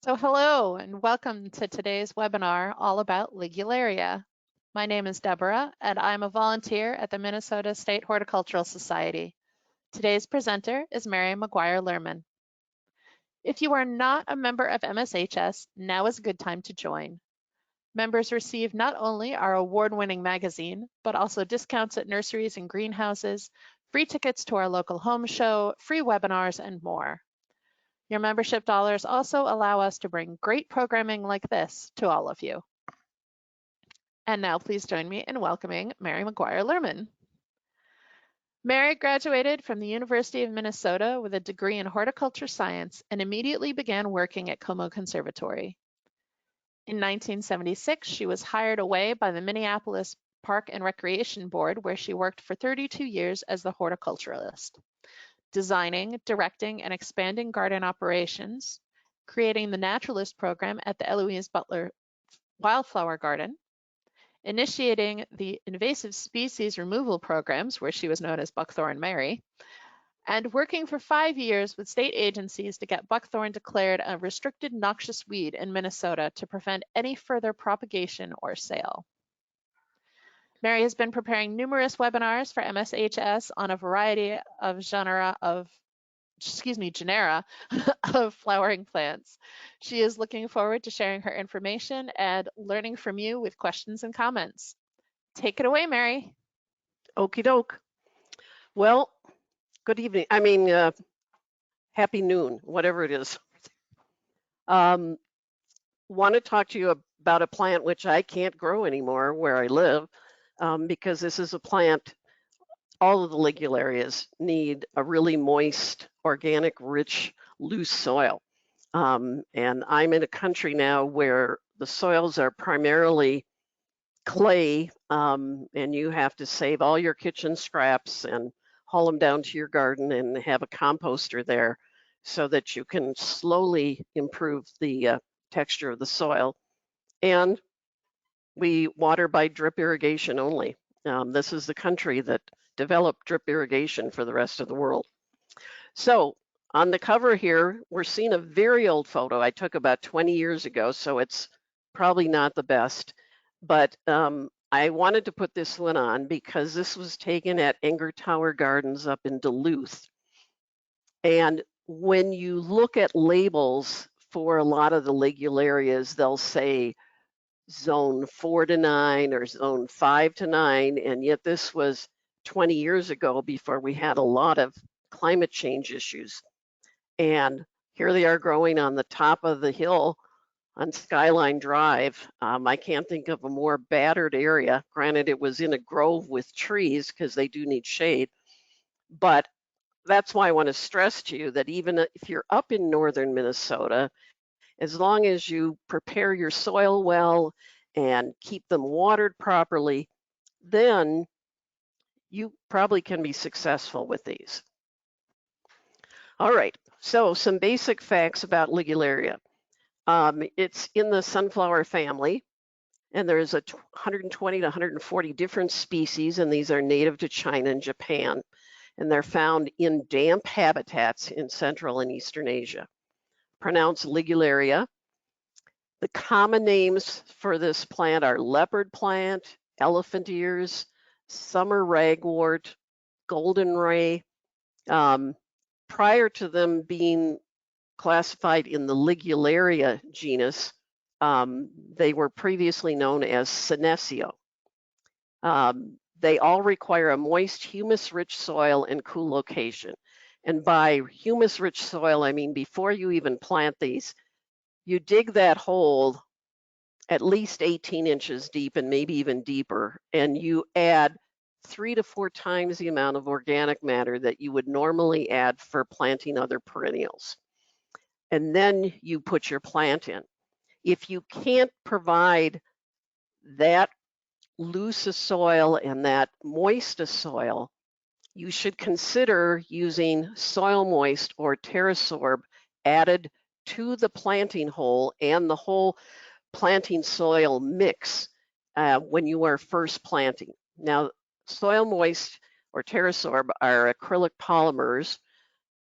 So hello and welcome to today's webinar all about Ligularia. My name is Deborah and I'm a volunteer at the Minnesota State Horticultural Society. Today's presenter is Mary Maguire Lerman. If you are not a member of MSHS, now is a good time to join. Members receive not only our award-winning magazine, but also discounts at nurseries and greenhouses, free tickets to our local home show, free webinars, and more. Your membership dollars also allow us to bring great programming like this to all of you. And now please join me in welcoming Mary Maguire Lerman. Mary graduated from the University of Minnesota with a degree in horticultural science and immediately began working at Como Conservatory. In 1976, she was hired away by the Minneapolis Park and Recreation Board, where she worked for 32 years as the horticulturalist, designing, directing, and expanding garden operations, creating the naturalist program at the Eloise Butler Wildflower Garden, initiating the invasive species removal programs, where she was known as Buckthorn Mary, and working for 5 years with state agencies to get buckthorn declared a restricted noxious weed in Minnesota to prevent any further propagation or sale. Mary has been preparing numerous webinars for MSHS on a variety of genera of flowering plants. She is looking forward to sharing her information and learning from you with questions and comments. Take it away, Mary. Okie doke. Well, good evening. Happy noon, whatever it is. Want to talk to you about a plant which I can't grow anymore where I live, because this is a plant, all of the Ligularias need a really moist, organic, rich, loose soil. And I'm in a country now where the soils are primarily clay, and you have to save all your kitchen scraps and haul them down to your garden and have a composter there so that you can slowly improve the texture of the soil. And we water by drip irrigation only. This is the country that developed drip irrigation for the rest of the world. So on the cover here, we're seeing a very old photo I took about 20 years ago, so it's probably not the best. But I wanted to put this one on because this was taken at Enger Tower Gardens up in Duluth. And when you look at labels for a lot of the Ligularias, they'll say zone 4 to 9 or zone 5 to 9. And yet this was 20 years ago before we had a lot of climate change issues. And here they are growing on the top of the hill on Skyline Drive. I can't think of a more battered area. Granted, it was in a grove with trees because they do need shade. But that's why I want to stress to you that even if you're up in northern Minnesota, as long as you prepare your soil well and keep them watered properly, then you probably can be successful with these. All right, so some basic facts about Ligularia. It's in the sunflower family, and there's 120 to 140 different species, and these are native to China and Japan, and they're found in damp habitats in Central and Eastern Asia. Pronounced Ligularia. The common names for this plant are leopard plant, elephant ears, summer ragwort, golden ray. Prior to them being classified in the Ligularia genus, they were previously known as Senecio. They all require a moist, humus-rich soil and cool location. And by humus-rich soil, I mean before you even plant these, you dig that hole at least 18 inches deep and maybe even deeper, and you add 3 to 4 times the amount of organic matter that you would normally add for planting other perennials. And then you put your plant in. If you can't provide that loose a soil and that moist a soil, you should consider using soil moist or TerraSorb added to the planting hole and the whole planting soil mix when you are first planting. Now, soil moist or TerraSorb are acrylic polymers.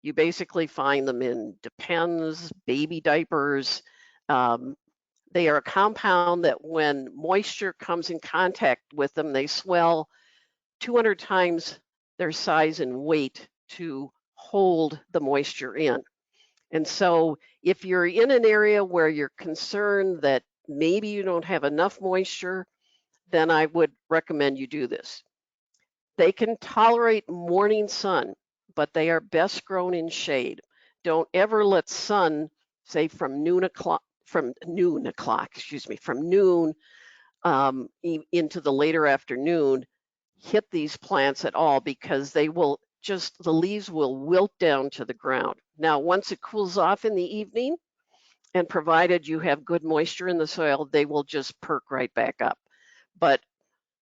You basically find them in Depends, baby diapers, They are a compound that when moisture comes in contact with them, they swell 200 times their size and weight to hold the moisture in. And so if you're in an area where you're concerned that maybe you don't have enough moisture, then I would recommend you do this. They can tolerate morning sun, but they are best grown in shade. Don't ever let sun, say from noon into the later afternoon, hit these plants at all, because they will the leaves will wilt down to the ground. Now, once it cools off in the evening, and provided you have good moisture in the soil, they will just perk right back up. But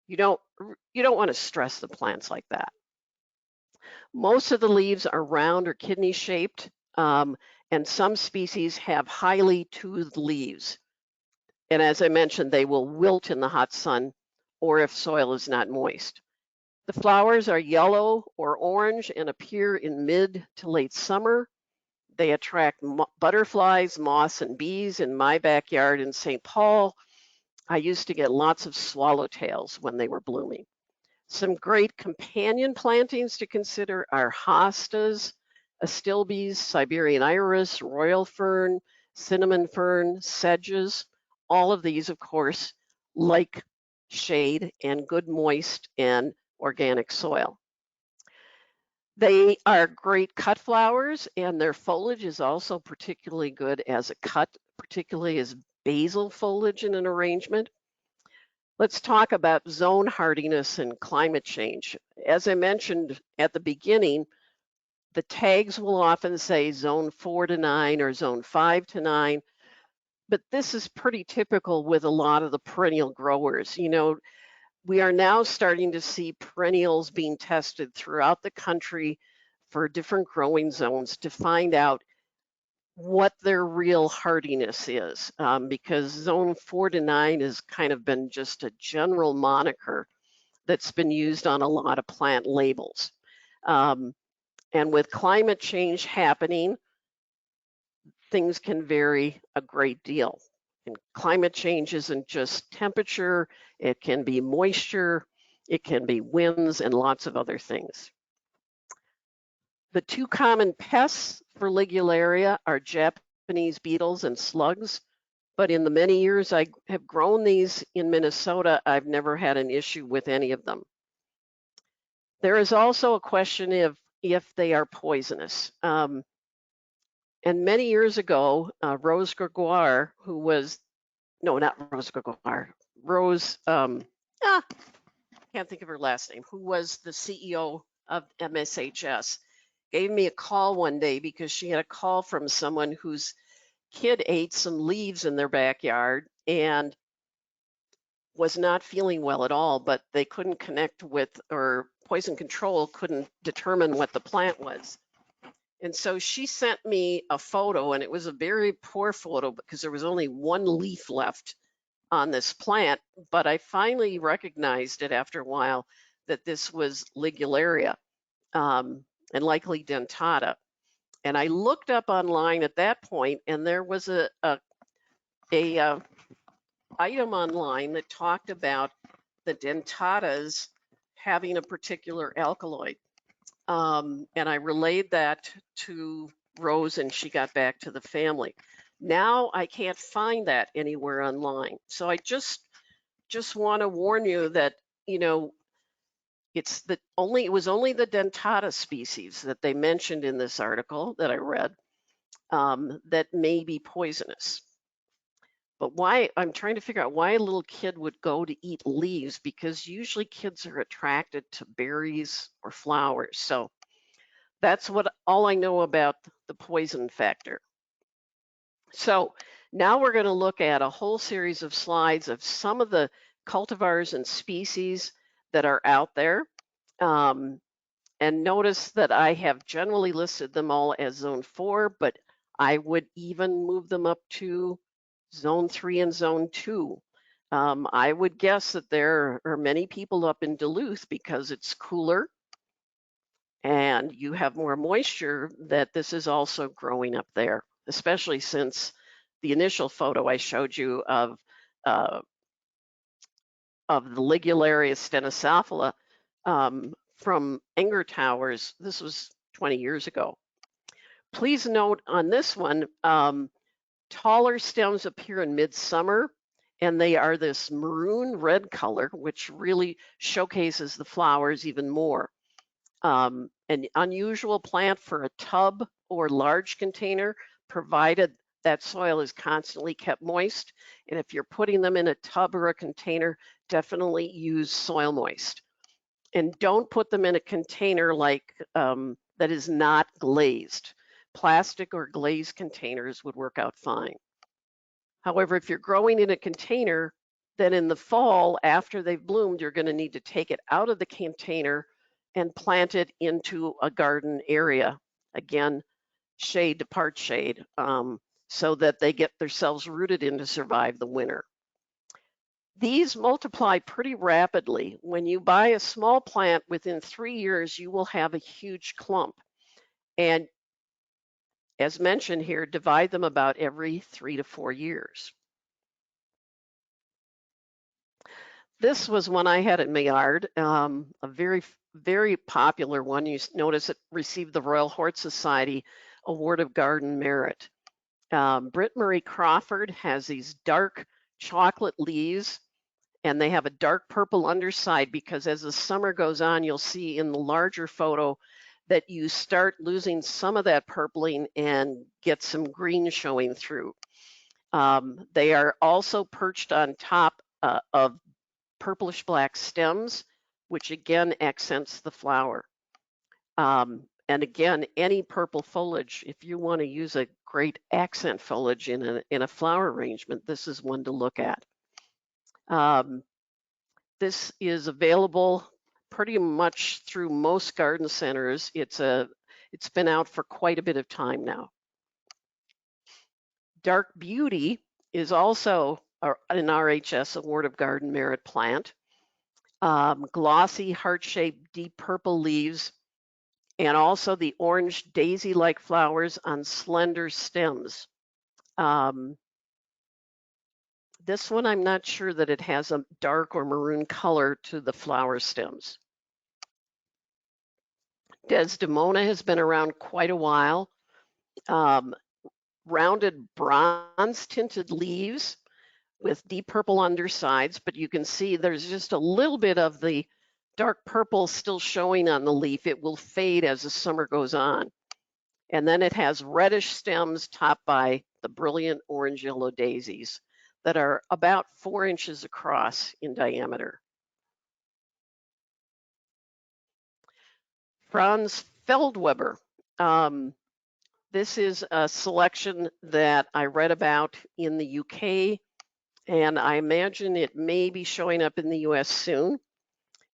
you don't want to stress the plants like that. Most of the leaves are round or kidney shaped, and some species have highly toothed leaves. And as I mentioned, they will wilt in the hot sun or if soil is not moist. The flowers are yellow or orange and appear in mid to late summer. They attract butterflies, moths, and bees. In my backyard in St. Paul, I used to get lots of swallowtails when they were blooming. Some great companion plantings to consider are hostas, Astilbes, Siberian Iris, royal fern, cinnamon fern, sedges. All of these, of course, like shade and good moist and organic soil. They are great cut flowers, and their foliage is also particularly good as a cut, particularly as basal foliage in an arrangement. Let's talk about zone hardiness and climate change. As I mentioned at the beginning, the tags will often say zone 4 to 9 or zone 5 to 9, but this is pretty typical with a lot of the perennial growers. We are now starting to see perennials being tested throughout the country for different growing zones to find out what their real hardiness is, because zone 4 to 9 has kind of been just a general moniker that's been used on a lot of plant labels. And with climate change happening, things can vary a great deal. And climate change isn't just temperature, it can be moisture, it can be winds, and lots of other things. The two common pests for Ligularia are Japanese beetles and slugs, but in the many years I have grown these in Minnesota, I've never had an issue with any of them. There is also a question if they are poisonous. And many years ago, Rose Gregoire, who was, no, not Rose Gregoire, Rose, can't think of her last name, who was the CEO of MSHS, gave me a call one day because she had a call from someone whose kid ate some leaves in their backyard and was not feeling well at all, but they couldn't connect with, or poison control couldn't determine what the plant was. And so she sent me a photo, and it was a very poor photo because there was only one leaf left on this plant, but I finally recognized it after a while that this was Ligularia, and likely dentata. And I looked up online at that point, and there was a item online that talked about the dentatas having a particular alkaloid. And I relayed that to Rose, and she got back to the family. Now I can't find that anywhere online. So I just want to warn you that, it was only the dentata species that they mentioned in this article that I read that may be poisonous. But why, I'm trying to figure out why a little kid would go to eat leaves, because usually kids are attracted to berries or flowers. So that's all I know about the poison factor. So now we're going to look at a whole series of slides of some of the cultivars and species that are out there. And notice that I have generally listed them all as zone 4, but I would even move them up to zone 3 and zone 2. I would guess that there are many people up in Duluth, because it's cooler and you have more moisture, that this is also growing up there, especially since the initial photo I showed you of the Ligularia stenocephala from Enger Towers. This was 20 years ago. Please note on this one, taller stems appear in midsummer, and they are this maroon red color, which really showcases the flowers even more. An unusual plant for a tub or large container, provided that soil is constantly kept moist. And if you're putting them in a tub or a container, definitely use soil moist. And don't put them in a container like that is not glazed. Plastic or glazed containers would work out fine. However, if you're growing in a container, then in the fall, after they've bloomed, you're going to need to take it out of the container and plant it into a garden area. Again, shade to part shade, so that they get themselves rooted in to survive the winter. These multiply pretty rapidly. When you buy a small plant, within 3 years, you will have a huge clump. And as mentioned here, divide them about every 3 to 4 years. This was one I had in my yard, a very, very popular one. You notice it received the Royal Hort Society Award of Garden Merit. Britt Marie Crawford has these dark chocolate leaves, and they have a dark purple underside, because as the summer goes on, you'll see in the larger photo that you start losing some of that purpling and get some green showing through. They are also perched on top of purplish black stems, which again accents the flower. And again, any purple foliage, if you want to use a great accent foliage in a flower arrangement, this is one to look at. This is available pretty much through most garden centers. It's been out for quite a bit of time now. Dark Beauty is also an RHS Award of Garden Merit plant. Glossy, heart-shaped, deep purple leaves, and also the orange daisy-like flowers on slender stems. This one, I'm not sure that it has a dark or maroon color to the flower stems. Desdemona has been around quite a while. Rounded bronze-tinted leaves with deep purple undersides, but you can see there's just a little bit of the dark purple still showing on the leaf. It will fade as the summer goes on. And then it has reddish stems topped by the brilliant orange yellow daisies that are about 4 inches across in diameter. Franz Feldweber. This is a selection that I read about in the UK, and I imagine it may be showing up in the US soon.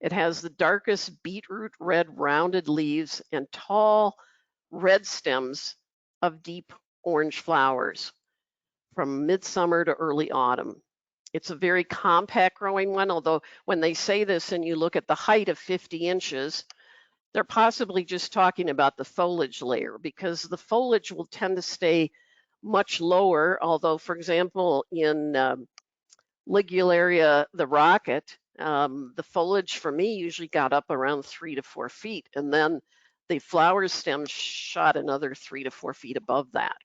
It has the darkest beetroot red rounded leaves and tall red stems of deep orange flowers from midsummer to early autumn. It's a very compact growing one, although when they say this and you look at the height of 50 inches, they're possibly just talking about the foliage layer, because the foliage will tend to stay much lower. Although, for example, in Ligularia, the rocket, the foliage for me usually got up around 3 to 4 feet, and then the flower stems shot another 3 to 4 feet above that.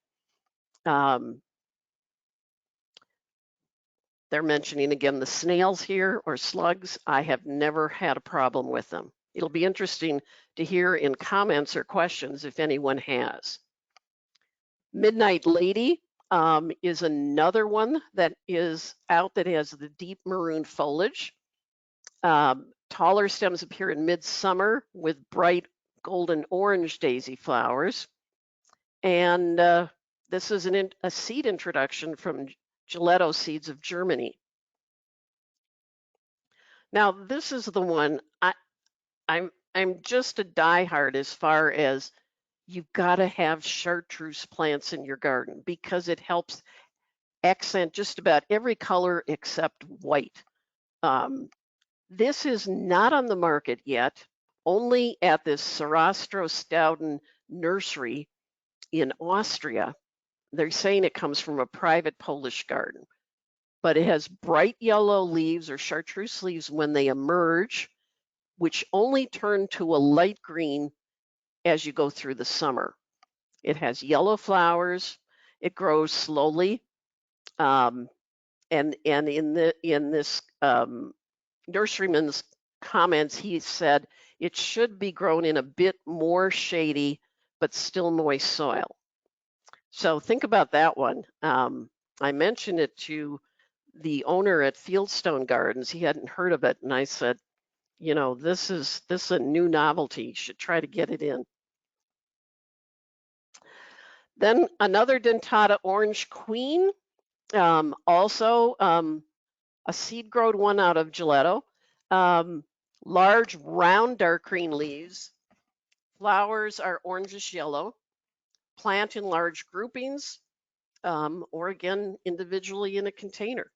They're mentioning again the snails here, or slugs. I have never had a problem with them. It'll be interesting to hear in comments or questions if anyone has. Midnight Lady is another one that is out that has the deep maroon foliage. Taller stems appear in midsummer with bright golden orange daisy flowers. And this is a seed introduction from Gelato Seeds of Germany. Now, this is the one I'm just a diehard as far as you've got to have chartreuse plants in your garden, because it helps accent just about every color except white. This is not on the market yet, only at this Sarastro Stauden nursery in Austria. They're saying it comes from a private Polish garden, but it has bright yellow leaves or chartreuse leaves when they emerge, which only turn to a light green as you go through the summer. It has yellow flowers. It grows slowly. And in this nurseryman's comments, he said it should be grown in a bit more shady, but still moist soil. So think about that one. I mentioned it to the owner at Fieldstone Gardens. He hadn't heard of it, and I said, you know, this is a new novelty. You should try to get it in. Then another dentata orange queen, also a seed-grown one out of Gelato. Large, round, dark green leaves. Flowers are orangish yellow. Plant in large groupings, or again, individually in a container.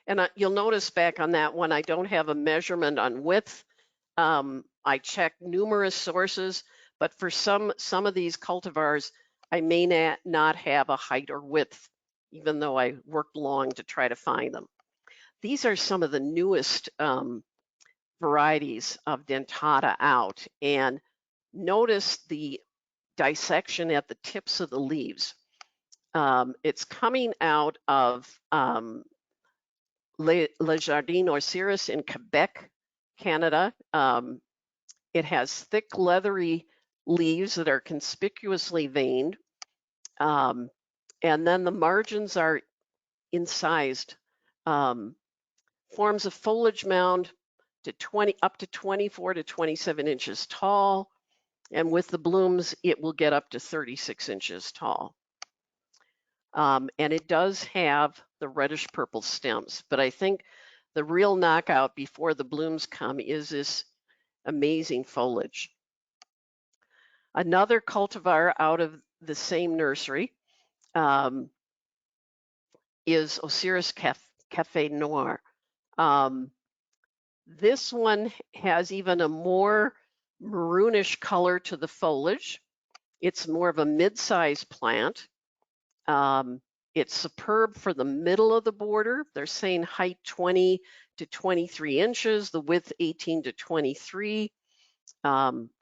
And you'll notice back on that one, I don't have a measurement on width. I checked numerous sources, but for some of these cultivars, I may not have a height or width, even though I worked long to try to find them. These are some of the newest varieties of dentata out, and notice the dissection at the tips of the leaves. It's coming out of Le Jardin Horticulturist in Quebec, Canada. It has thick, leathery leaves that are conspicuously veined. And then the margins are incised. Forms a foliage mound up to 24 to 27 inches tall. And with the blooms, it will get up to 36 inches tall. And it does have the reddish purple stems, but I think the real knockout before the blooms come is this amazing foliage. Another cultivar out of the same nursery is Osiris Café Noir. This one has even a more maroonish color to the foliage. It's more of a mid-sized plant. It's superb for the middle of the border. They're saying height 20 to 23 inches, the width 18 to 23.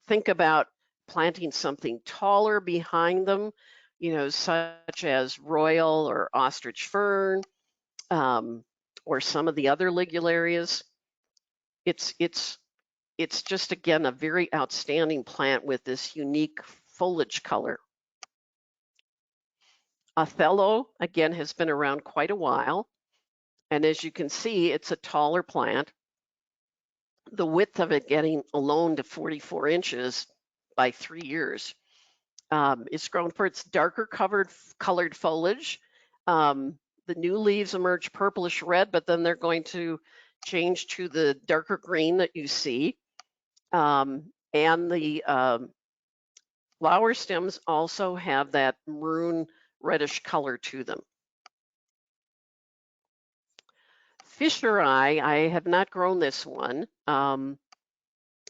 Think about planting something taller behind them, you know, such as royal or ostrich fern, or some of the other Ligularias. It's just, again, a very outstanding plant with this unique foliage color. Othello, again, has been around quite a while. And as you can see, it's a taller plant. The width of it getting alone to 44 inches by 3 years. It's grown for its darker colored foliage. The new leaves emerge purplish red, but then they're going to change to the darker green that you see. And the flower stems also have that maroon reddish color to them. Fisher Eye, I have not grown this one, and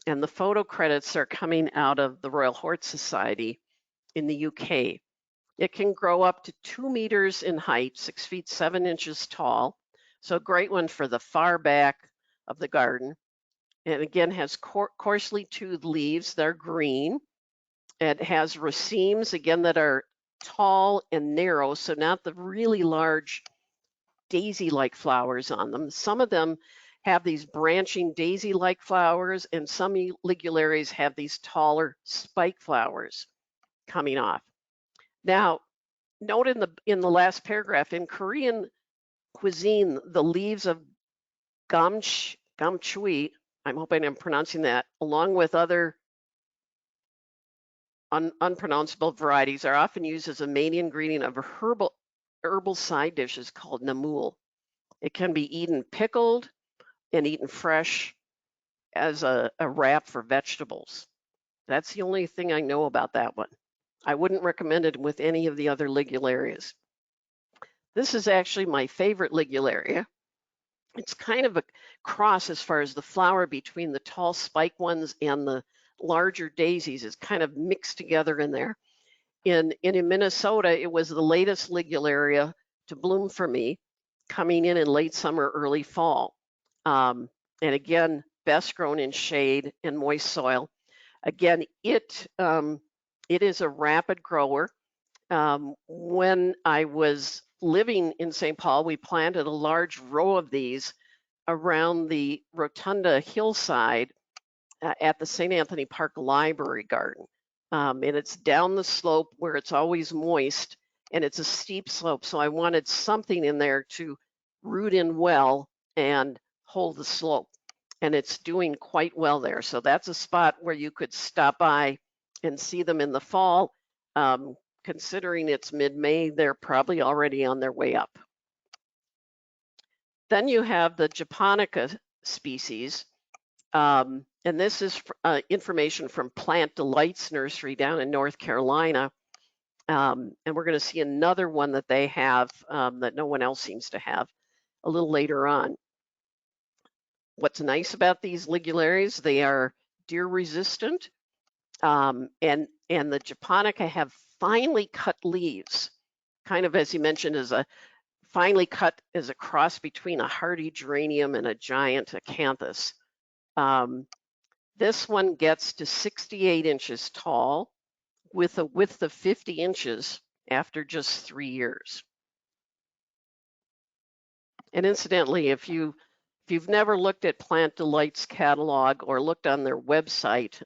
the photo credits are coming out of the Royal Hort Society in the UK. It can grow up to 2 meters in height, 6 feet 7 inches tall, so a great one for the far back of the garden. And again, has coarsely toothed leaves. They're green. It has racemes, again, that are tall and narrow, so not the really large daisy-like flowers on them. Some of them have these branching daisy-like flowers, and some Ligularias have these taller spike flowers coming off. Now, note in the last paragraph, in Korean cuisine, the leaves of gamchui, I'm hoping I'm pronouncing that, along with other unpronounceable varieties, are often used as a main ingredient of herbal side dishes called namul. It can be eaten pickled and eaten fresh as a wrap for vegetables. That's the only thing I know about that one. I wouldn't recommend it with any of the other Ligularias. This is actually my favorite Ligularia. It's kind of a cross as far as the flower between the tall spike ones and the larger daisies is kind of mixed together in there. in Minnesota, it was the latest Ligularia to bloom for me, coming in late summer, early fall. And again, best grown in shade and moist soil. Again, it is a rapid grower. When I was living in St. Paul, we planted a large row of these around the Rotunda hillside at the St. Anthony Park Library Garden. And it's down the slope where it's always moist, and it's a steep slope. So I wanted something in there to root in well and hold the slope. And it's doing quite well there. So that's a spot where you could stop by and see them in the fall. Considering it's mid-May, they're probably already on their way up. Then you have the Japonica species. And this is information from Plant Delights Nursery down in North Carolina. And we're going to see another one that they have that no one else seems to have a little later on. What's nice about these Ligularias, they are deer resistant, and the Japonica have finely cut leaves, kind of as you mentioned, as a finely cut as a cross between a hardy geranium and a giant acanthus. This one gets to 68 inches tall with a width of 50 inches after just 3 years. And incidentally, if you've never looked at Plant Delight's catalog or looked on their website,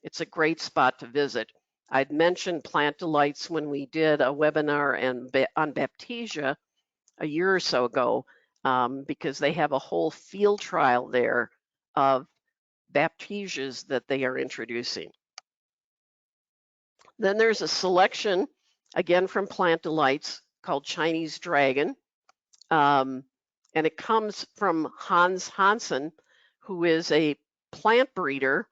it's a great spot to visit. I'd mentioned Plant Delights when we did a webinar on Baptisia a year or so ago, because they have a whole field trial there of Baptisias that they are introducing. Then there's a selection, again from Plant Delights, called Chinese Dragon. And it comes from Hans Hansen, who is a plant breeder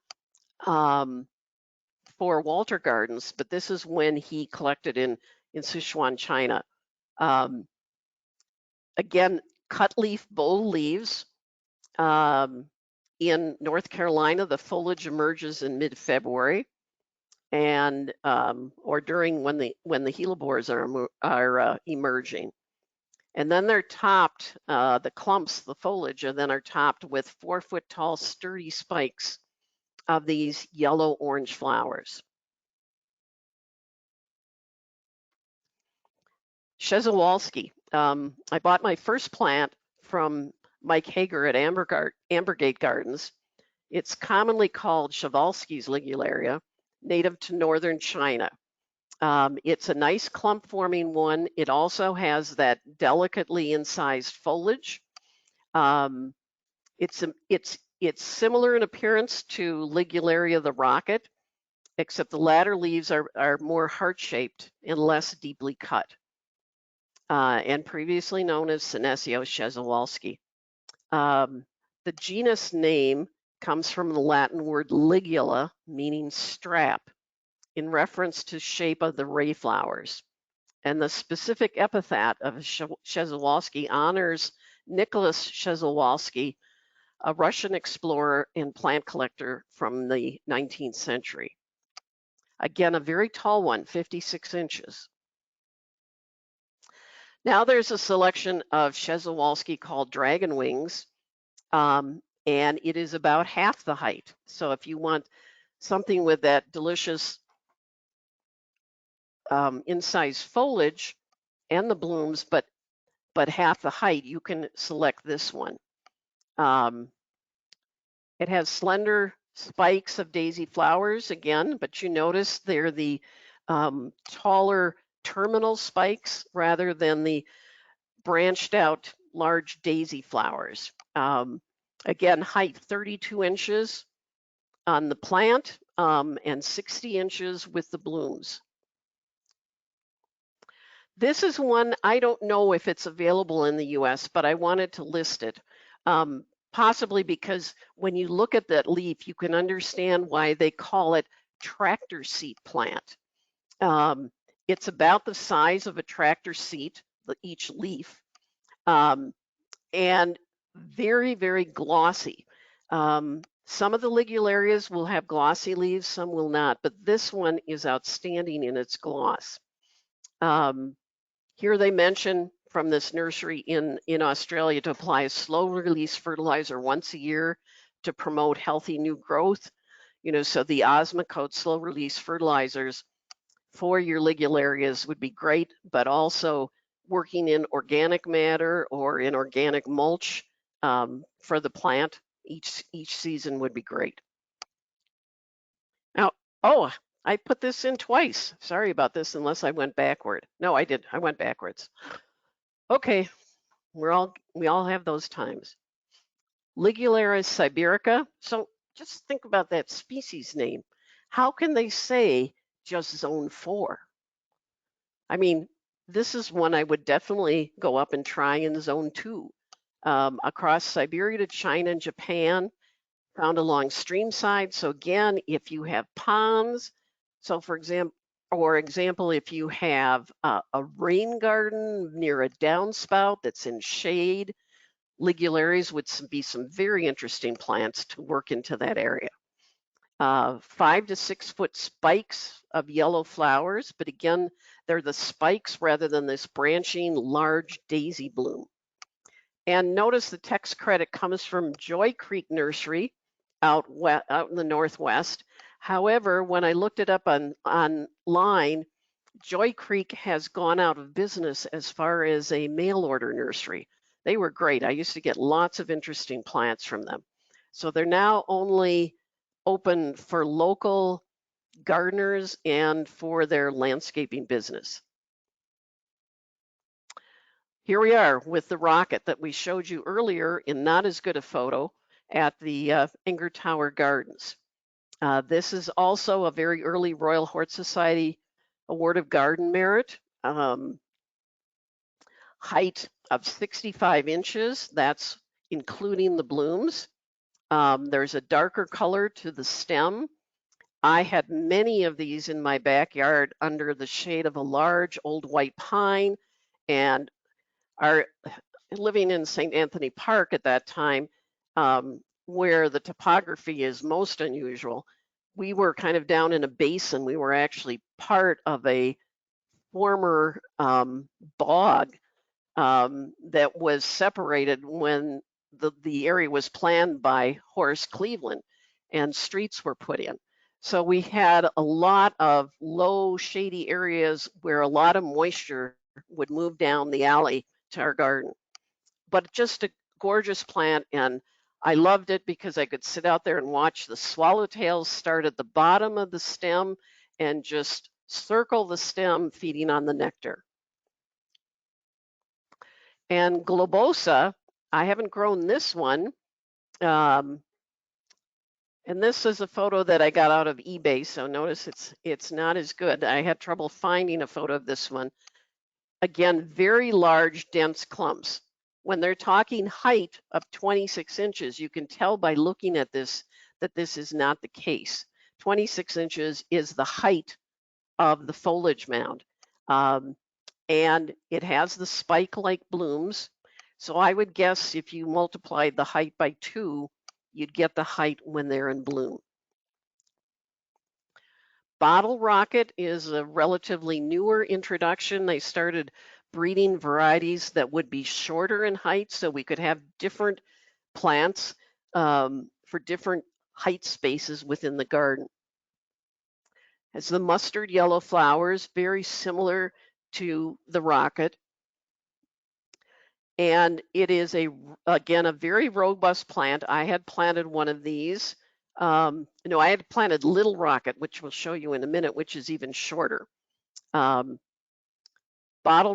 for Walter Gardens, but this is when he collected in Sichuan, China. Again, cut leaf bowl leaves. In North Carolina, the foliage emerges in mid-February, and or during when the hellebores are emerging. And then they're topped, the clumps, the foliage, and then are topped with 4-foot tall sturdy spikes of these yellow-orange flowers. Przewalski. I bought my first plant from Mike Hager at Ambergate Gardens. It's commonly called Przewalski's Ligularia, native to northern China. It's a nice clump-forming one. It also has that delicately incised foliage. It's similar in appearance to Ligularia the rocket, except the latter leaves are more heart-shaped and less deeply cut, and previously known as Senecio Przewalski. The genus name comes from the Latin word ligula, meaning strap, in reference to shape of the ray flowers. And the specific epithet of Przewalski honors Nicholas Przewalski, a Russian explorer and plant collector from the 19th century. Again, a very tall one, 56 inches. Now there's a selection of Przewalski called Dragon Wings, and it is about half the height. So if you want something with that delicious incised foliage and the blooms, but half the height, you can select this one. It has slender spikes of daisy flowers again, but you notice they're the taller terminal spikes rather than the branched out large daisy flowers. Again, height 32 inches on the plant and 60 inches with the blooms. This is one, I don't know if it's available in the US, but I wanted to list it. Possibly because when you look at that leaf, you can understand why they call it tractor seat plant. It's about the size of a tractor seat, each leaf, and very, very glossy. Some of the Ligularias will have glossy leaves, some will not, but this one is outstanding in its gloss. Here they mention from this nursery in Australia to apply a slow release fertilizer once a year to promote healthy new growth. So the Osmocote slow release fertilizers for your Ligularias would be great, but also working in organic matter or in organic mulch for the plant each season would be great. Now, oh, I put this in twice. Sorry about this, unless I went backward. No, I did. I went backwards. Okay, we all have those times. Ligularia siberica. So just think about that species name. How can they say just zone 4? I mean, this is one I would definitely go up and try in zone 2. Across Siberia to China and Japan, found along stream side. So again, if you have ponds, so for example, if you have a rain garden near a downspout that's in shade, Ligularias would be some very interesting plants to work into that area. 5 to 6 foot spikes of yellow flowers, but again, they're the spikes rather than this branching large daisy bloom. And notice the text credit comes from Joy Creek Nursery out in the Northwest. However, when I looked it up online, Joy Creek has gone out of business as far as a mail order nursery. They were great. I used to get lots of interesting plants from them. So they're now only open for local gardeners and for their landscaping business. Here we are with the rocket that we showed you earlier in not as good a photo at the Enger Tower Gardens. This is also a very early Royal Hort Society Award of Garden Merit. Height of 65 inches, that's including the blooms. There's a darker color to the stem. I had many of these in my backyard under the shade of a large old white pine, and living in St. Anthony Park at that time, where the topography is most unusual, we were kind of down in a basin. We were actually part of a former bog that was separated when the area was planned by Horace Cleveland and streets were put in. So we had a lot of low shady areas where a lot of moisture would move down the alley to our garden. But just a gorgeous plant, and I loved it because I could sit out there and watch the swallowtails start at the bottom of the stem and just circle the stem feeding on the nectar. And globosa, I haven't grown this one. And this is a photo that I got out of eBay, so notice it's not as good. I had trouble finding a photo of this one. Again, very large, dense clumps. When they're talking height of 26 inches, you can tell by looking at this that this is not the case. 26 inches is the height of the foliage mound. And it has the spike-like blooms. So I would guess if you multiplied the height by 2, you'd get the height when they're in bloom. Bottle rocket is a relatively newer introduction. They started breeding varieties that would be shorter in height so we could have different plants for different height spaces within the garden. Has the mustard yellow flowers, very similar to the rocket. And it is again a very robust plant. I had planted one of these. No, I had planted Little Rocket, which we'll show you in a minute, which is even shorter. Bottle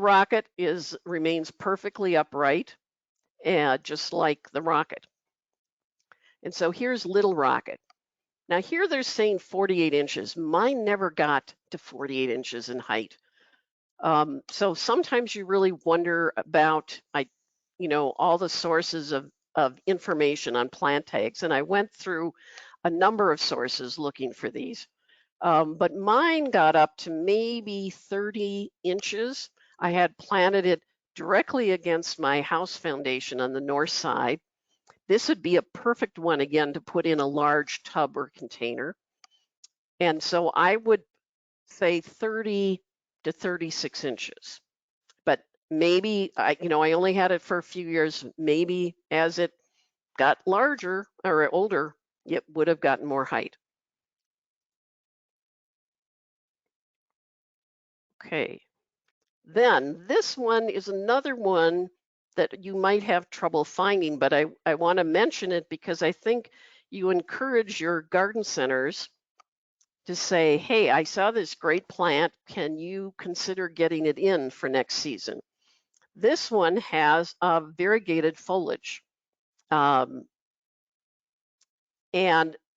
rocket remains perfectly upright, just like the rocket. And so here's Little Rocket. Now here they're saying 48 inches. Mine never got to 48 inches in height. So sometimes you really wonder about, all the sources of information on plant tags. And I went through a number of sources looking for these. But mine got up to maybe 30 inches. I had planted it directly against my house foundation on the north side. This would be a perfect one, again, to put in a large tub or container. And so I would say 30 to 36 inches. But maybe, I only had it for a few years. Maybe as it got larger or older, it would have gotten more height. Okay. Then this one is another one that you might have trouble finding, but I want to mention it because I think you encourage your garden centers to say, hey, I saw this great plant. Can you consider getting it in for next season? This one has a variegated foliage. And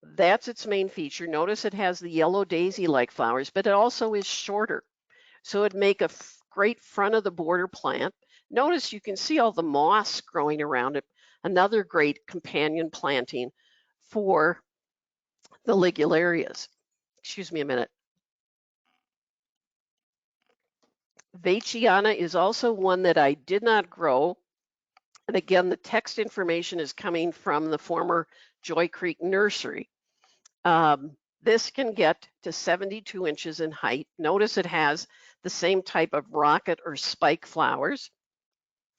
that's its main feature. Notice it has the yellow daisy-like flowers, but it also is shorter. So it'd make a great front of the border plant. Notice you can see all the moss growing around it. Another great companion planting for the Ligularias. Excuse me a minute. Veitchiana is also one that I did not grow. And again, the text information is coming from the former Joy Creek Nursery. This can get to 72 inches in height. Notice it has the same type of rocket or spike flowers,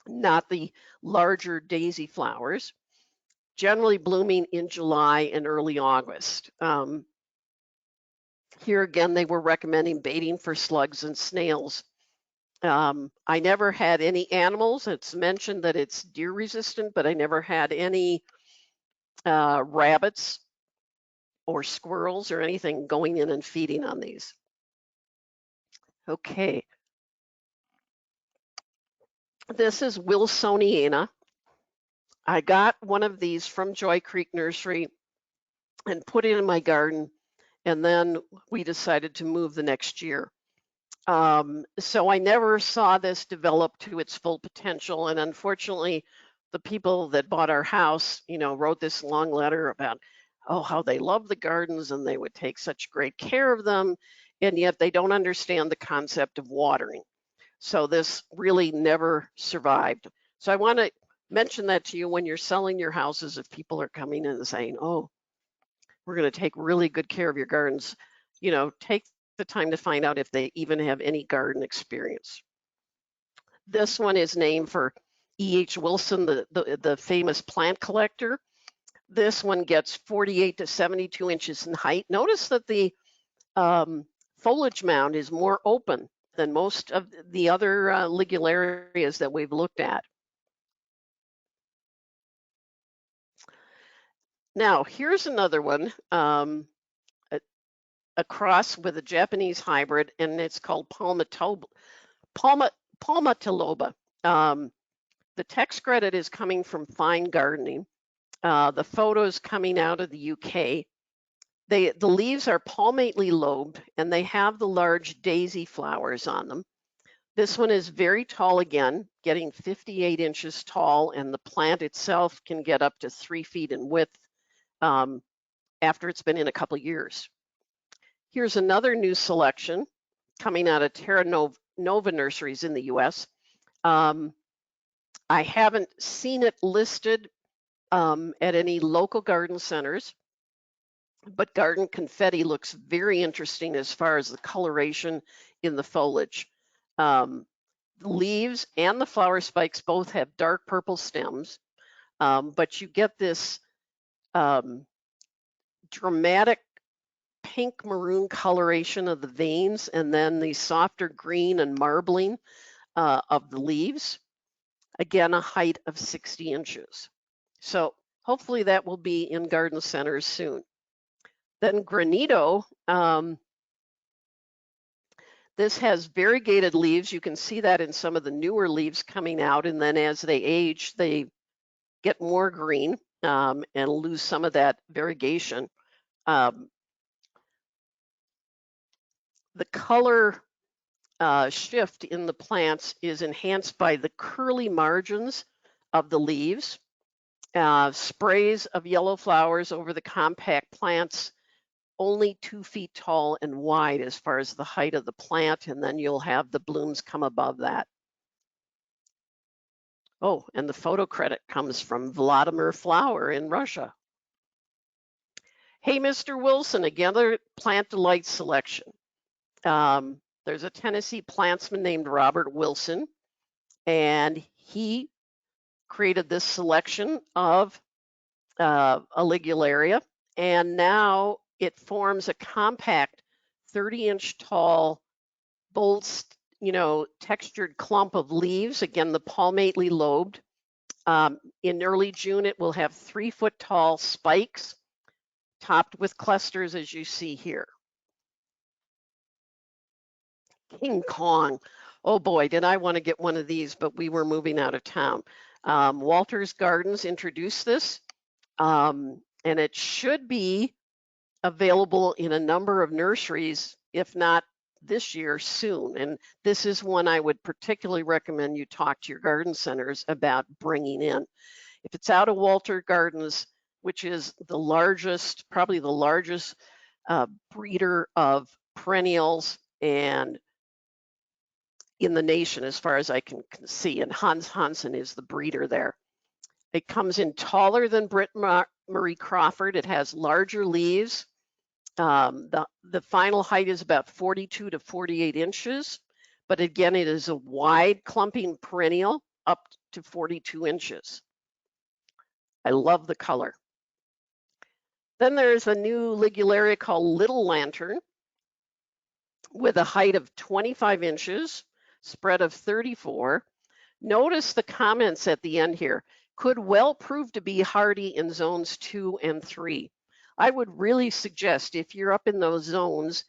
not the larger daisy flowers, generally blooming in July and early August. Here again, they were recommending baiting for slugs and snails. I never had any animals. It's mentioned that it's deer resistant, but I never had any rabbits or squirrels or anything going in and feeding on these. Okay. This is Wilsoniana. I got one of these from Joy Creek Nursery and put it in my garden, and then we decided to move the next year. So I never saw this develop to its full potential, and unfortunately, the people that bought our house, wrote this long letter about, how they love the gardens and they would take such great care of them, and yet they don't understand the concept of watering. So this really never survived. So I want to mention that to you when you're selling your houses, if people are coming in and saying, oh, we're going to take really good care of your gardens, take the time to find out if they even have any garden experience. This one is named for E.H. Wilson, the famous plant collector. This one gets 48 to 72 inches in height. Notice that the foliage mound is more open than most of the other Ligularias that we've looked at. Now, here's another one, a cross with a Japanese hybrid, and it's called Palmatiloba. The text credit is coming from Fine Gardening. The photos coming out of the UK. The leaves are palmately lobed, and they have the large daisy flowers on them. This one is very tall again, getting 58 inches tall, and the plant itself can get up to 3 feet in width after it's been in a couple years. Here's another new selection coming out of Terra Nova Nurseries in the US. I haven't seen it listed at any local garden centers, but Garden Confetti looks very interesting as far as the coloration in the foliage. The leaves and the flower spikes both have dark purple stems, but you get this dramatic pink maroon coloration of the veins, and then the softer green and marbling of the leaves. Again, a height of 60 inches. So hopefully that will be in garden centers soon. Then Granito, this has variegated leaves. You can see that in some of the newer leaves coming out, and then as they age, they get more green and lose some of that variegation. The color shift in the plants is enhanced by the curly margins of the leaves, sprays of yellow flowers over the compact plants, only 2 feet tall and wide as far as the height of the plant, and then you'll have the blooms come above that. Oh, and the photo credit comes from Vladimir Flower in Russia. Hey, Mr. Wilson, another plant delight selection. There's a Tennessee plantsman named Robert Wilson, and he created this selection of a Ligularia, and now it forms a compact 30-inch tall, bold, textured clump of leaves. Again, the palmately lobed. In early June, it will have 3-foot tall spikes topped with clusters, as you see here. King Kong. Oh boy, did I want to get one of these, but we were moving out of town. Walter's Gardens introduced this, and it should be available in a number of nurseries, if not this year, soon. And this is one I would particularly recommend you talk to your garden centers about bringing in. If it's out of Walter Gardens, which is the largest, probably the largest breeder of perennials and in the nation, as far as I can see, and Hans Hansen is the breeder there. It comes in taller than Britt Marie Crawford. It has larger leaves. The final height is about 42 to 48 inches, but again, it is a wide clumping perennial up to 42 inches. I love the color. Then there's a new Ligularia called Little Lantern with a height of 25 inches, spread of 34. Notice the comments at the end here. Could well prove to be hardy in zones 2 and 3. I would really suggest if you're up in those zones,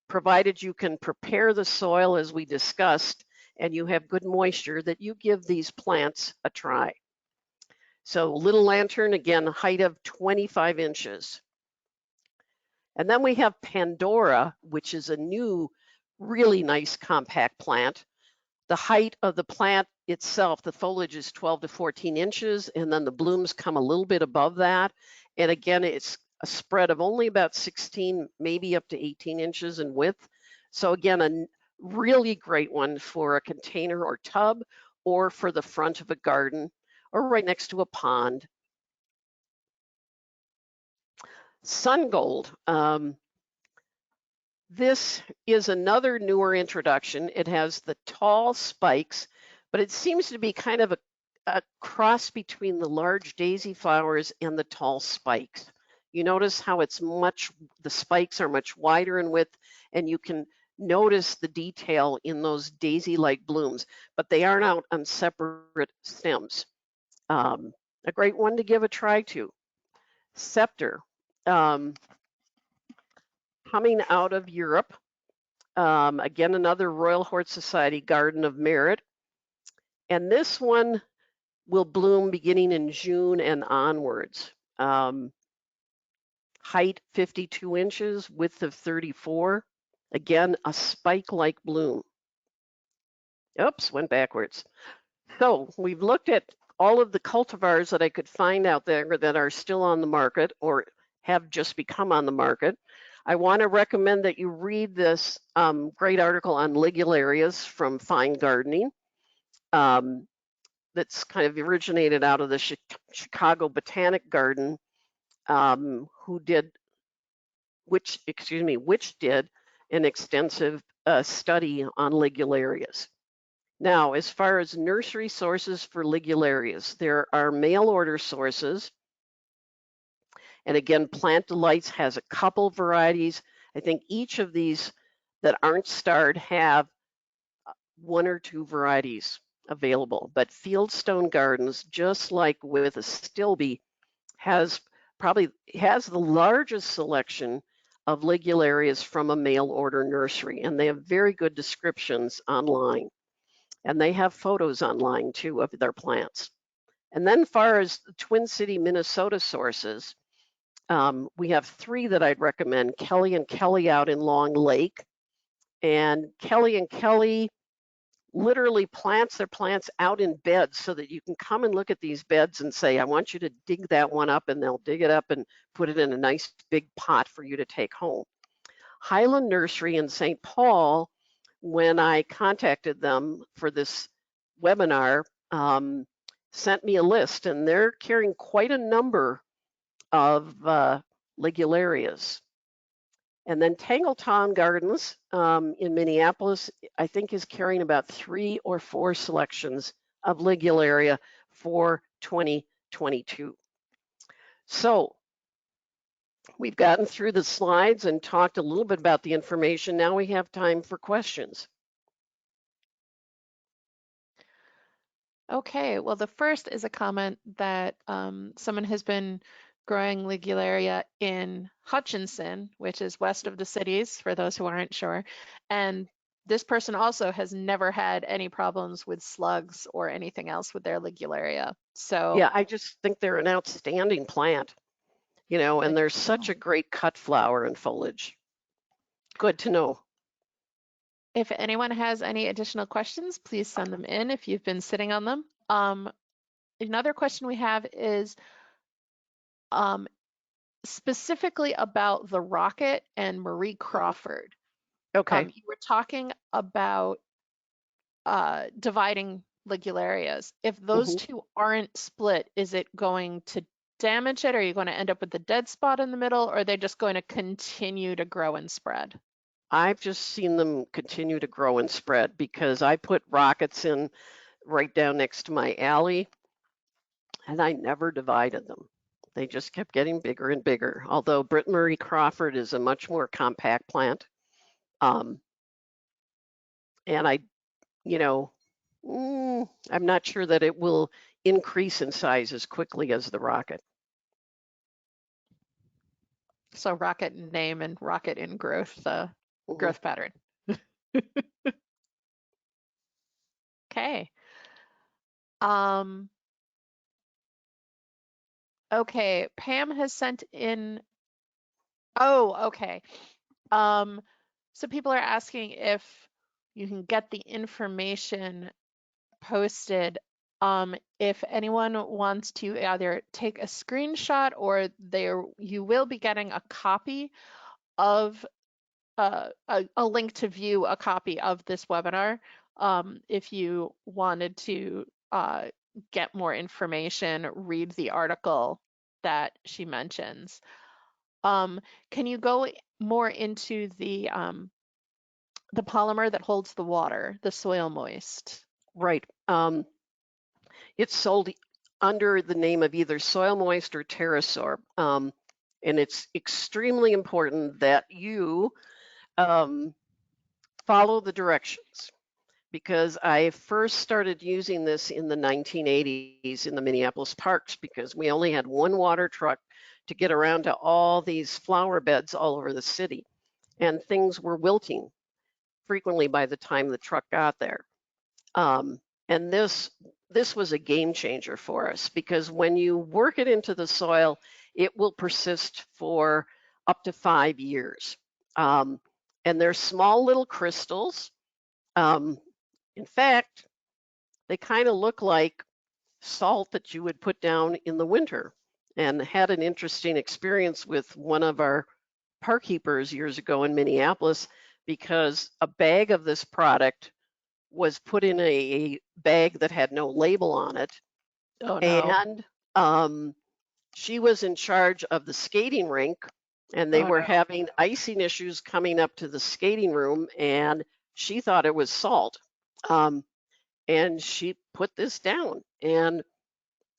provided you can prepare the soil as we discussed and you have good moisture, that you give these plants a try. So Little Lantern, again, height of 25 inches. And then we have Pandora, which is a new, really nice compact plant. The height of the plant itself, the foliage is 12 to 14 inches, and then the blooms come a little bit above that. And again, it's a spread of only about 16, maybe up to 18 inches in width. So again, a really great one for a container or tub, or for the front of a garden, or right next to a pond. Sun Gold. This is another newer introduction. It has the tall spikes, but it seems to be kind of a cross between the large daisy flowers and the tall spikes. You notice how the spikes are much wider in width, and you can notice the detail in those daisy-like blooms, but they aren't out on separate stems. A great one to give a try to. Scepter. Coming out of Europe, again, another Royal Hort Society Garden of Merit. And this one will bloom beginning in June and onwards. Height 52 inches, width of 34. Again, a spike-like bloom. Oops, went backwards. So we've looked at all of the cultivars that I could find out there that are still on the market or have just become on the market. I want to recommend that you read this great article on Ligularias from Fine Gardening that's kind of originated out of the Chicago Botanic Garden, which did an extensive study on Ligularias. Now, as far as nursery sources for Ligularias, there are mail order sources. And again, Plant Delights has a couple varieties. I think each of these that aren't starred have 1 or 2 varieties available. But Fieldstone Gardens, just like with Astilbes, has the largest selection of Ligularias from a mail order nursery. And they have very good descriptions online. And they have photos online too of their plants. And then as far as the Twin City, Minnesota sources, we have 3 that I'd recommend. Kelly and Kelly out in Long Lake. And Kelly and Kelly literally plants their plants out in beds so that you can come and look at these beds and say, I want you to dig that one up, and they'll dig it up and put it in a nice big pot for you to take home. Highland Nursery in St. Paul, when I contacted them for this webinar, sent me a list, and they're carrying quite a number of Ligularias. And then Tangletown Gardens in Minneapolis, I think, is carrying about 3 or 4 selections of Ligularia for 2022. So we've gotten through the slides and talked a little bit about the information. Now we have time for questions. Okay, well, the first is a comment that someone has been growing Ligularia in Hutchinson, which is west of the cities, for those who aren't sure. And this person also has never had any problems with slugs or anything else with their Ligularia. So Yeah, I just think they're an outstanding plant, you know, and they're such a great cut flower and foliage. Good to know. if anyone has any additional questions, please send them in if you've been sitting on them. Another question we have is specifically about the rocket and Marie Crawford. Okay. You were talking about dividing Ligularias. If those two aren't split, is it going to damage it? Are you going to end up with the dead spot in the middle, or are they just going to continue to grow and spread? I've just seen them continue to grow and spread because I put rockets in right down next to my alley, and I never divided them. They just kept getting bigger and bigger, although Britt Marie Crawford is a much more compact plant. And I, you know, I'm not sure that it will increase in size as quickly as the rocket. So rocket in name and rocket in growth, growth pattern. Okay. Okay, Pam has sent in. Oh, okay. So people are asking if you can get the information posted. If anyone wants to either take a screenshot or you will be getting a copy of a link to view a copy of this webinar. If you wanted to get more information, read the article that she mentions. Can you go more into the polymer that holds the water, the soil moist? Right. It's sold under the name of either Soil Moist or TerraSorb. And it's extremely important that you follow the directions, because I first started using this in the 1980s in the Minneapolis parks because we only had one water truck to get around to all these flower beds all over the city, and things were wilting frequently by the time the truck got there. And this was a game changer for us, because when you work it into the soil, it will persist for up to 5 years. And they're small little crystals. In fact, they kind of look like salt that you would put down in the winter. And had an interesting experience with one of our park keepers years ago in Minneapolis, because a bag of this product was put in a bag that had no label on it. Oh no. And she was in charge of the skating rink, and they were having icing issues coming up to the skating room, and she thought it was salt. And she put this down, and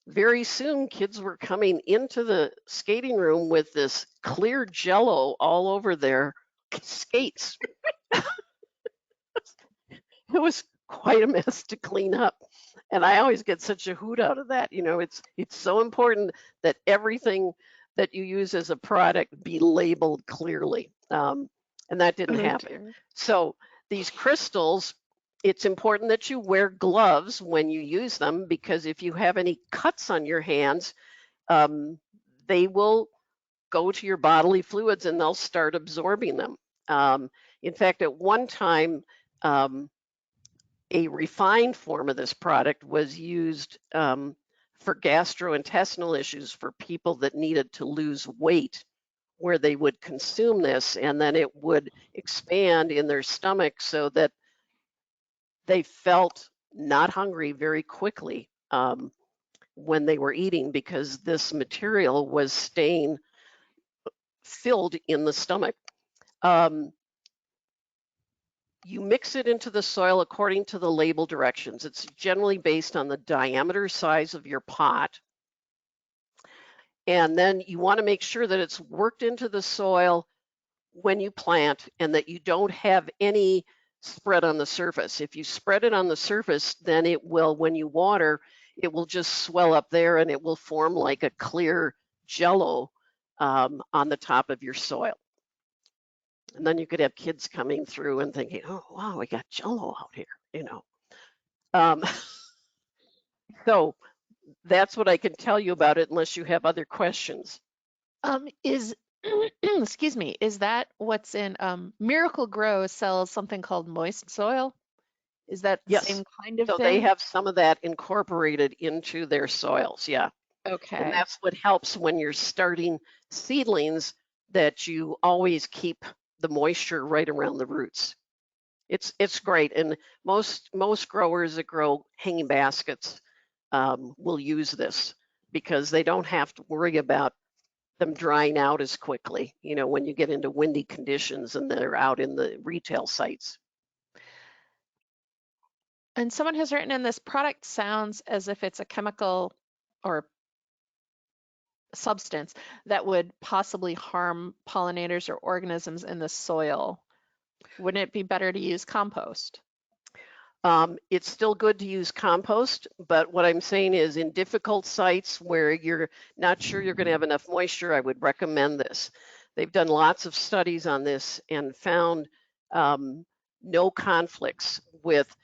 very soon kids were coming into the skating room with this clear jello all over their skates. It was quite a mess to clean up. And I always get such a hoot out of that. You know, it's so important that everything that you use as a product be labeled clearly. And that didn't happen. So these crystals, it's important that you wear gloves when you use them, because if you have any cuts on your hands, they will go to your bodily fluids and they'll start absorbing them. In fact, at one time, a refined form of this product was used for gastrointestinal issues for people that needed to lose weight, where they would consume this and then it would expand in their stomach so that they felt not hungry very quickly. when they were eating, because this material was staying filled in the stomach. You mix it into the soil according to the label directions. It's generally based on the diameter size of your pot. And then you want to make sure that it's worked into the soil when you plant and that you don't have any spread on the surface. If you spread it on the surface, then it will, when you water, it will just swell up there and it will form like a clear jello on the top of your soil. And then you could have kids coming through and thinking, oh, wow, we got jello out here, you know. So that's what I can tell you about it, unless you have other questions. Excuse me, is that what's in Miracle Grow sells something called moist soil? Is that the Yes. same kind of So thing? they have some of that incorporated into their soils, yeah. Okay. And that's what helps when you're starting seedlings, that you always keep the moisture right around the roots. It's great, and most growers that grow hanging baskets will use this because they don't have to worry about them drying out as quickly, you know, when you get into windy conditions and they're out in the retail sites. And someone has written in, this product sounds as if it's a chemical or substance that would possibly harm pollinators or organisms in the soil. Wouldn't it be better to use compost? It's still good to use compost, but what I'm saying is, in difficult sites where you're not sure you're going to have enough moisture, I would recommend this. They've done lots of studies on this and found no conflicts with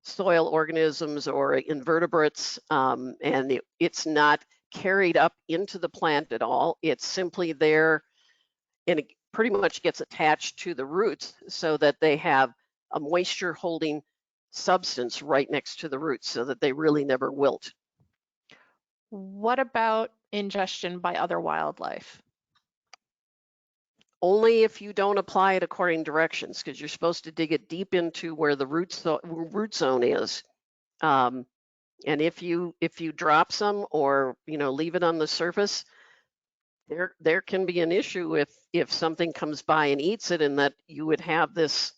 soil organisms or invertebrates, and it's not carried up into the plant at all. It's simply there, and it pretty much gets attached to the roots so that they have a moisture holding substance right next to the roots so that they really never wilt. What about ingestion by other wildlife? Only if you don't apply it according to directions, because you're supposed to dig it deep into where the root zone is. And if you drop some, or leave it on the surface, there can be an issue if something comes by and eats it, and that you would have this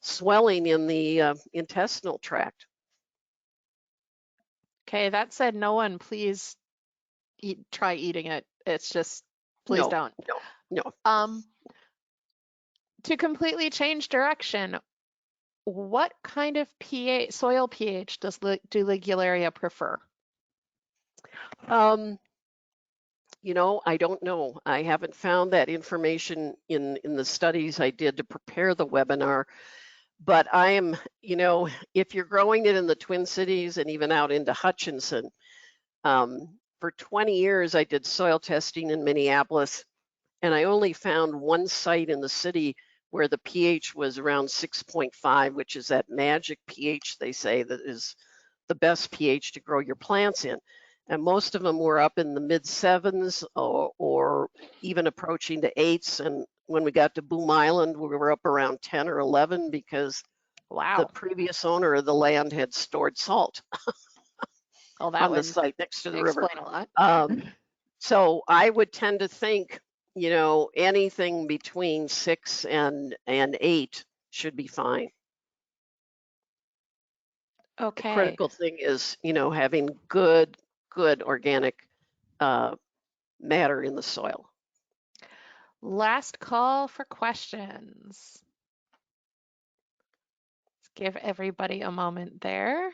swelling in the intestinal tract. Okay, that said, no one please try eating it. It's just, please don't. No. To completely change direction, what kind of soil pH do Ligularia prefer? I don't know. I haven't found that information in the studies I did to prepare the webinar. But I am, if you're growing it in the Twin Cities and even out into Hutchinson, for 20 years I did soil testing in Minneapolis, and I only found one site in the city where the pH was around 6.5, which is that magic pH, they say, that is the best pH to grow your plants in. And most of them were up in the mid 7s or even approaching to 8s. And when we got to Boom Island, we were up around 10 or 11 because the previous owner of the land had stored salt on the site next to the river. Explain a lot. So I would tend to think, anything between 6 and 8 should be fine. Okay. The critical thing is, having good organic matter in the soil. Last call for questions. Let's give everybody a moment there.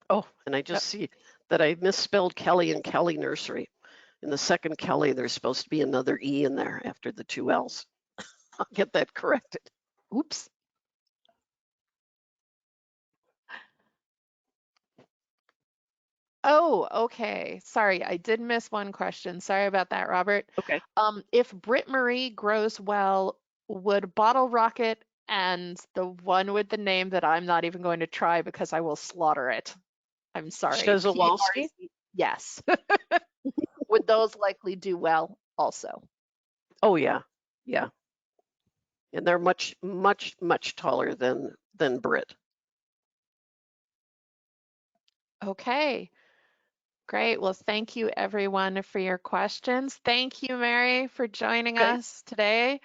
Oh, and I just see that I misspelled Kelly and Kelly Nursery. In the second Kelly, there's supposed to be another E in there after the 2 L's. I'll get that corrected. Oops. Oh, okay. Sorry, I did miss one question. Sorry about that, Robert. Okay. If Brit Marie grows well, would Bottle Rocket and the one with the name that I'm not even going to try because I will slaughter it? I'm sorry. Przewalski? Yes. Would those likely do well also? Oh yeah, yeah. And they're much taller than Brit. Okay, great. Well, thank you everyone for your questions. Thank you, Mary, for joining Okay. us today.